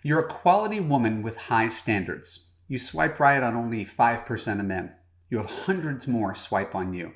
You're a quality woman with high standards. You swipe right on only 5% of men. You have hundreds more swipe on you.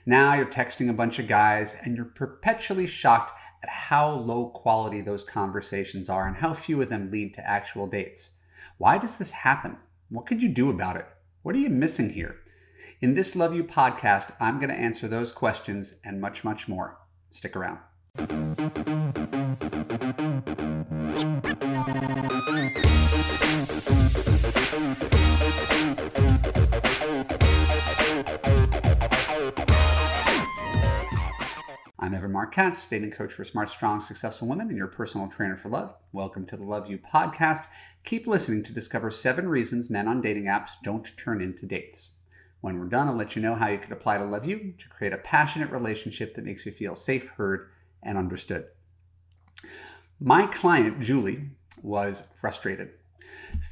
Now you're texting a bunch of guys and you're perpetually shocked at how low quality those conversations are and how few of them lead to actual dates. Why does this happen? What could you do about it? What are you missing here? In this Love You podcast, I'm going to answer those questions and much, much more. Stick around. I'm Evan Mark Katz, dating coach for smart, strong, successful women and your personal trainer for love. Welcome to the Love You podcast. Keep listening to discover 7 reasons men on dating apps don't turn into dates. When we're done, I'll let you know how you can apply to Love You to create a passionate relationship that makes you feel safe, heard, and understood. My client, Julie, was frustrated.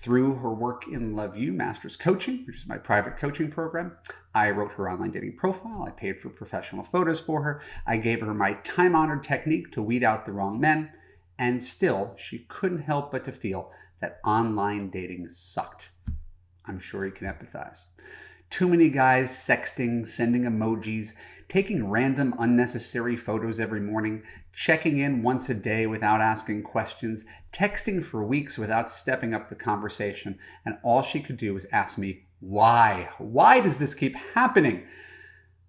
Through her work in Love You Masters Coaching, which is my private coaching program, I wrote her online dating profile. I paid for professional photos for her. I gave her my time-honored technique to weed out the wrong men. And still, she couldn't help but to feel that online dating sucked. I'm sure you can empathize. Too many guys sexting, sending emojis, taking random unnecessary photos every morning, checking in once a day without asking questions, texting for weeks without stepping up the conversation, and all she could do was ask me, why? Why does this keep happening?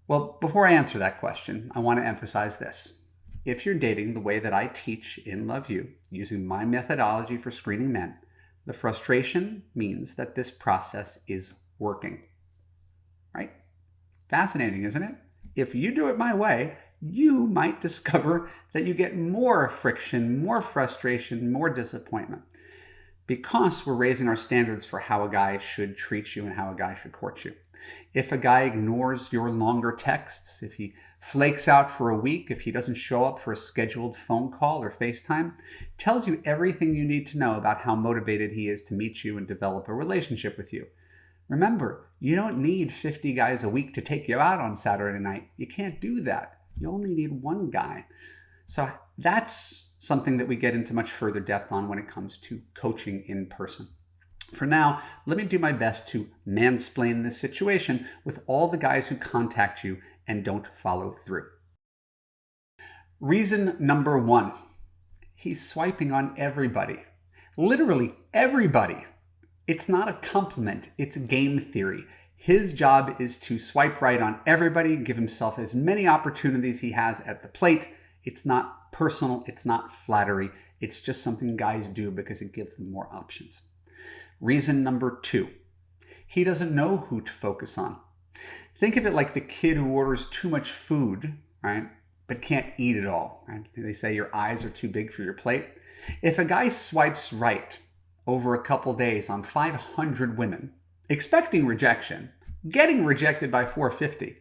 Well, before I answer that question, I want to emphasize this. If you're dating the way that I teach in Love You, using my methodology for screening men, the frustration means that this process is working. Right? Fascinating, isn't it? If you do it my way, you might discover that you get more friction, more frustration, more disappointment. Because we're raising our standards for how a guy should treat you and how a guy should court you. If a guy ignores your longer texts, if he flakes out for a week, if he doesn't show up for a scheduled phone call or FaceTime, tells you everything you need to know about how motivated he is to meet you and develop a relationship with you. Remember, you don't need 50 guys a week to take you out on Saturday night. You can't do that. You only need one guy. So that's something that we get into much further depth on when it comes to coaching in person. For now, let me do my best to mansplain this situation with all the guys who contact you and don't follow through. Reason number 1, he's swiping on everybody. Literally everybody. It's not a compliment, it's game theory. His job is to swipe right on everybody, give himself as many opportunities he has at the plate. It's not personal, it's not flattery. It's just something guys do because it gives them more options. Reason number 2, he doesn't know who to focus on. Think of it like the kid who orders too much food, right, but can't eat it all. Right? They say your eyes are too big for your plate. If a guy swipes right over a couple days on 500 women, expecting rejection, getting rejected by 450,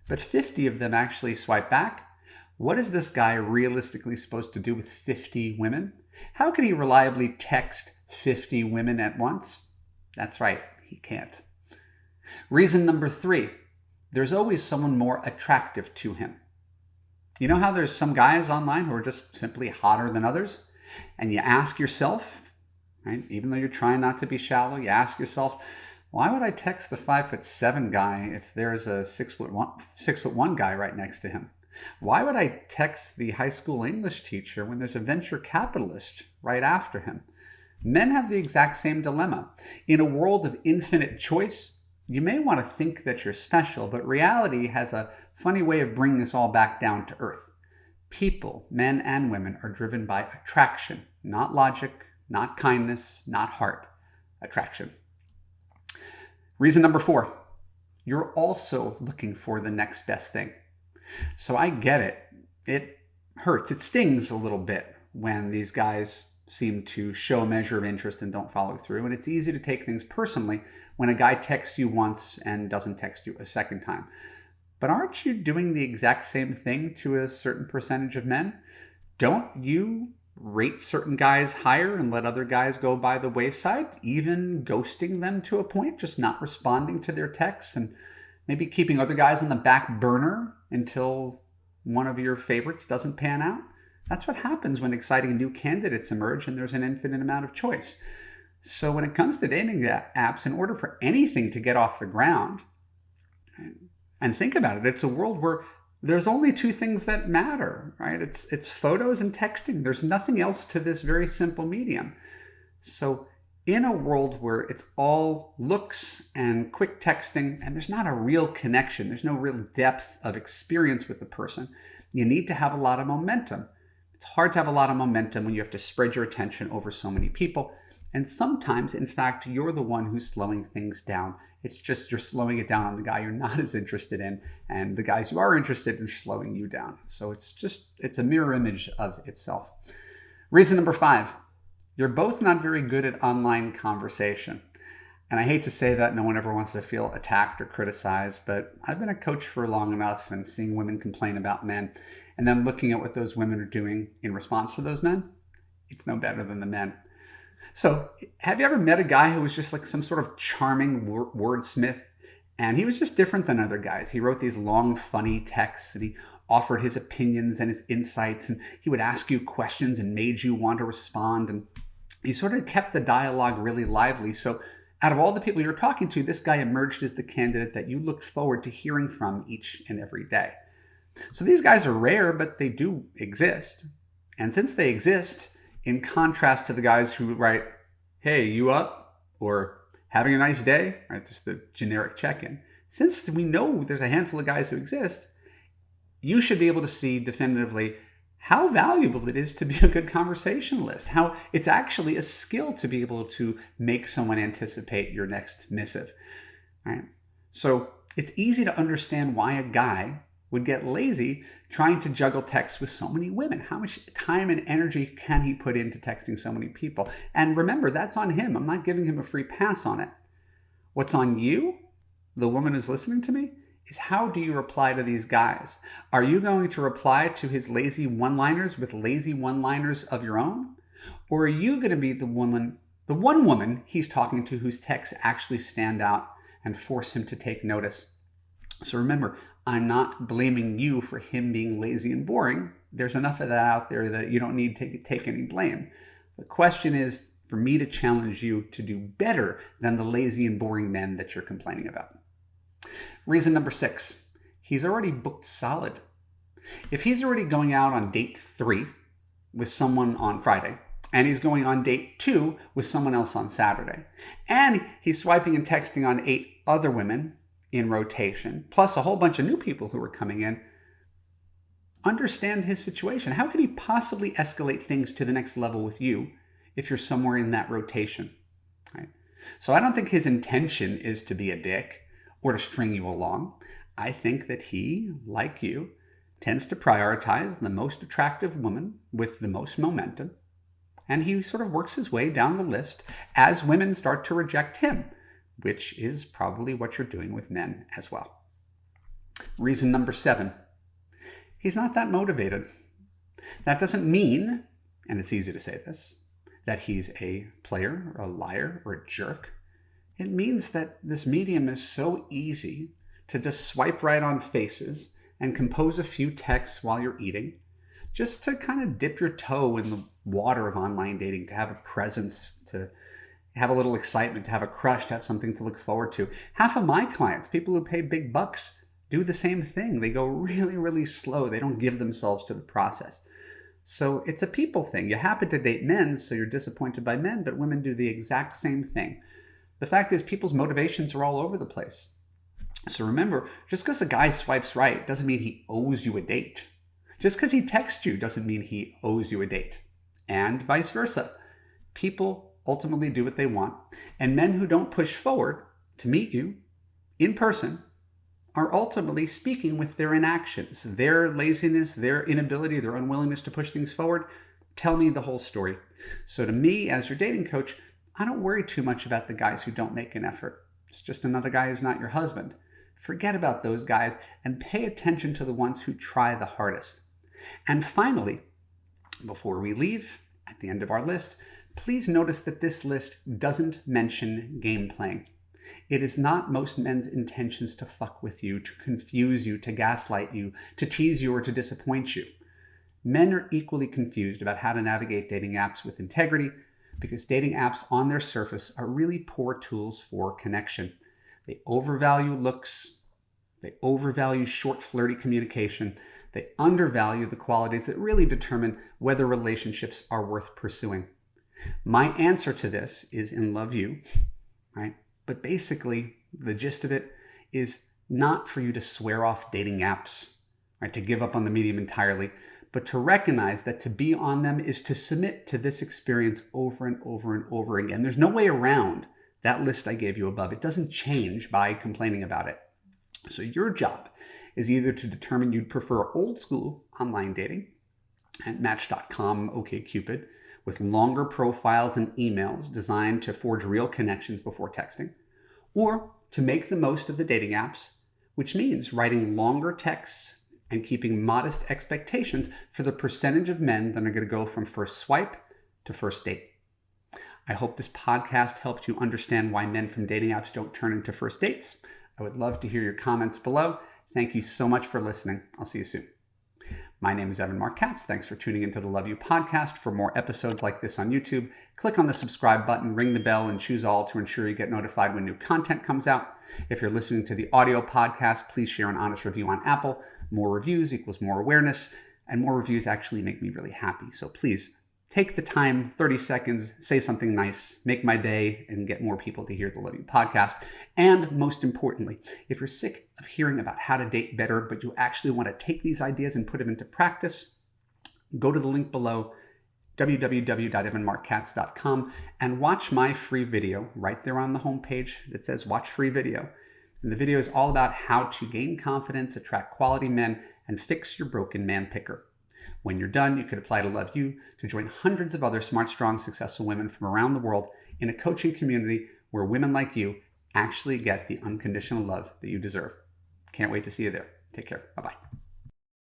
but 50 of them actually swipe back, what is this guy realistically supposed to do with 50 women? How can he reliably text 50 women at once? That's right, he can't. Reason number 3, there's always someone more attractive to him. You know how there's some guys online who are just simply hotter than others? And you ask yourself, right, even though you're trying not to be shallow, you ask yourself, why would I text the 5'7" guy if there's a 6'1" guy right next to him? Why would I text the high school English teacher when there's a venture capitalist right after him? Men have the exact same dilemma. In a world of infinite choice, you may want to think that you're special, but reality has a funny way of bringing us all back down to earth. People, men and women, are driven by attraction, not logic, not kindness, not heart. Attraction. Reason number 4, you're also looking for the next best thing. So I get it. It hurts. It stings a little bit when these guys seem to show a measure of interest and don't follow through. And it's easy to take things personally when a guy texts you once and doesn't text you a second time. But aren't you doing the exact same thing to a certain percentage of men? Don't you rate certain guys higher and let other guys go by the wayside, even ghosting them to a point, just not responding to their texts and maybe keeping other guys on the back burner until one of your favorites doesn't pan out? That's what happens when exciting new candidates emerge and there's an infinite amount of choice. So when it comes to dating apps, in order for anything to get off the ground, and think about it, it's a world where there's only two things that matter, right? It's photos and texting. There's nothing else to this very simple medium. So in a world where it's all looks and quick texting, and there's not a real connection, there's no real depth of experience with the person, you need to have a lot of momentum. It's hard to have a lot of momentum when you have to spread your attention over so many people. And sometimes, in fact, you're the one who's slowing things down. It's just you're slowing it down on the guy you're not as interested in, and the guys you are interested in are slowing you down. So it's a mirror image of itself. Reason number 5, you're both not very good at online conversation. And I hate to say that, no one ever wants to feel attacked or criticized, but I've been a coach for long enough and seeing women complain about men and then looking at what those women are doing in response to those men, it's no better than the men. So have you ever met a guy who was just like some sort of charming wordsmith, and he was just different than other guys? He wrote these long, funny texts, and he offered his opinions and his insights, and he would ask you questions and made you want to respond, and he sort of kept the dialogue really lively. So out of all the people you're talking to, this guy emerged as the candidate that you looked forward to hearing from each and every day. So these guys are rare, but they do exist. And since they exist, in contrast to the guys who write, "Hey, you up?" or "Having a nice day?" right? Just the generic check-in. Since we know there's a handful of guys who exist, you should be able to see definitively how valuable it is to be a good conversationalist, how it's actually a skill to be able to make someone anticipate your next missive. Right? So it's easy to understand why a guy would get lazy trying to juggle texts with so many women. How much time and energy can he put into texting so many people? And remember, that's on him. I'm not giving him a free pass on it. What's on you, the woman who's listening to me, is how do you reply to these guys? Are you going to reply to his lazy one-liners with lazy one-liners of your own? Or are you going to be the one woman he's talking to whose texts actually stand out and force him to take notice? So remember, I'm not blaming you for him being lazy and boring. There's enough of that out there that you don't need to take any blame. The question is for me to challenge you to do better than the lazy and boring men that you're complaining about. Reason number 6, he's already booked solid. If he's already going out on date 3 with someone on Friday, and he's going on date 2 with someone else on Saturday, and he's swiping and texting on 8 other women in rotation, plus a whole bunch of new people who are coming in, understand his situation. How could he possibly escalate things to the next level with you if you're somewhere in that rotation? Right? So I don't think his intention is to be a dick or to string you along. I think that he, like you, tends to prioritize the most attractive woman with the most momentum, and he sort of works his way down the list as women start to reject him, which is probably what you're doing with men as well. Reason number 7, he's not that motivated. That doesn't mean, and it's easy to say this, that he's a player or a liar or a jerk. It means that this medium is so easy to just swipe right on faces and compose a few texts while you're eating, just to kind of dip your toe in the water of online dating, to have a presence, to have a little excitement, to have a crush, to have something to look forward to. Half of my clients, people who pay big bucks, do the same thing. They go really, really slow. They don't give themselves to the process. So it's a people thing. You happen to date men, so you're disappointed by men, but women do the exact same thing. The fact is, people's motivations are all over the place. So remember, just because a guy swipes right doesn't mean he owes you a date. Just because he texts you doesn't mean he owes you a date. And vice versa. People ultimately do what they want, and men who don't push forward to meet you in person are ultimately speaking with their inactions, their laziness, their inability, their unwillingness to push things forward. Tell me the whole story. So to me, as your dating coach, I don't worry too much about the guys who don't make an effort. It's just another guy who's not your husband. Forget about those guys and pay attention to the ones who try the hardest. And finally, before we leave, at the end of our list, please notice that this list doesn't mention game playing. It is not most men's intentions to fuck with you, to confuse you, to gaslight you, to tease you, or to disappoint you. Men are equally confused about how to navigate dating apps with integrity because dating apps on their surface are really poor tools for connection. They overvalue looks, they overvalue short, flirty communication, they undervalue the qualities that really determine whether relationships are worth pursuing. My answer to this is in Love You, right? But basically, the gist of it is not for you to swear off dating apps, right? To give up on the medium entirely, but to recognize that to be on them is to submit to this experience over and over and over again. There's no way around that list I gave you above. It doesn't change by complaining about it. So your job is either to determine you'd prefer old school online dating at Match.com, OkCupid, with longer profiles and emails designed to forge real connections before texting, or to make the most of the dating apps, which means writing longer texts and keeping modest expectations for the percentage of men that are going to go from first swipe to first date. I hope this podcast helped you understand why men from dating apps don't turn into first dates. I would love to hear your comments below. Thank you so much for listening. I'll see you soon. My name is Evan Mark Katz. Thanks for tuning into the Love You podcast. For more episodes like this on YouTube, click on the subscribe button, ring the bell, and choose all to ensure you get notified when new content comes out. If you're listening to the audio podcast, please share an honest review on Apple. More reviews equals more awareness, and more reviews actually make me really happy. So please take the time, 30 seconds, say something nice, make my day, and get more people to hear the Love You podcast. And most importantly, if you're sick of hearing about how to date better, but you actually want to take these ideas and put them into practice, go to the link below, www.evanmarkkatz.com, and watch my free video right there on the homepage that says watch free video. And the video is all about how to gain confidence, attract quality men, and fix your broken man picker. When you're done, you could apply to Love You to join hundreds of other smart, strong, successful women from around the world in a coaching community where women like you actually get the unconditional love that you deserve. Can't wait to see you there. Take care. Bye-bye.